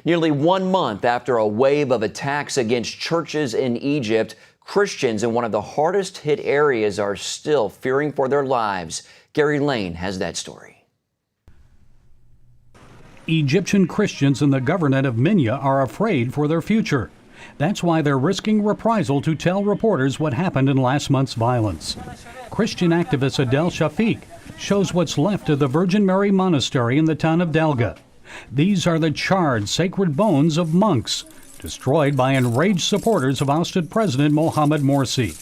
Nearly 1 month after a wave of attacks against churches in Egypt, Christians in one of the hardest hit areas are still fearing for their lives. Gary Lane has that story. Egyptian Christians in the governorate of Minya are afraid for their future. That's why they're risking reprisal to tell reporters what happened in last month's violence. Christian activist Adel Shafiq shows what's left of the Virgin Mary Monastery in the town of Delga. These are the charred sacred bones of monks, destroyed by enraged supporters of ousted President Mohamed Morsi.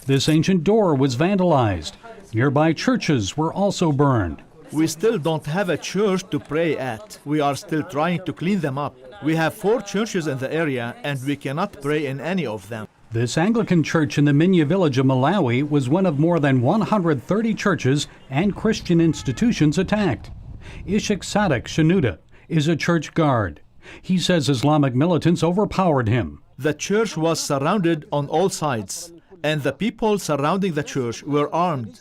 This ancient door was vandalized. Nearby churches were also burned. We still don't have a church to pray at. We are still trying to clean them up. We have 4 churches in the area and we cannot pray in any of them. This Anglican church in the Minya village of Malawi was one of more than 130 churches and Christian institutions attacked. Ishak Sadak Shanuda is a church guard. He says Islamic militants overpowered him. The church was surrounded on all sides, and the people surrounding the church were armed.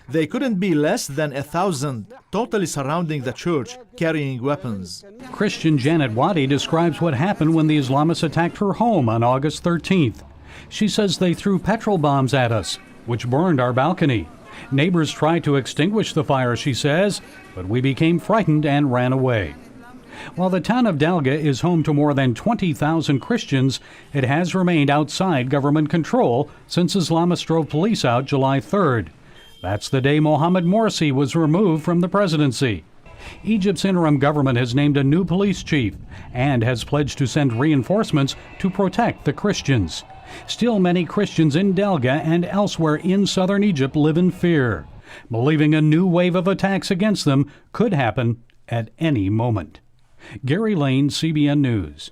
They couldn't be less than 1,000, totally surrounding the church, carrying weapons. Christian Janet Wadi describes what happened when the Islamists attacked her home on August 13th. She says they threw petrol bombs at us, which burned our balcony. Neighbors tried to extinguish the fire, she says, but we became frightened and ran away. While the town of Delga is home to more than 20,000 Christians, it has remained outside government control since Islamists drove police out July 3rd. That's the day Mohamed Morsi was removed from the presidency. Egypt's interim government has named a new police chief and has pledged to send reinforcements to protect the Christians. Still, many Christians in Delga and elsewhere in southern Egypt live in fear, believing a new wave of attacks against them could happen at any moment. Gary Lane, CBN News.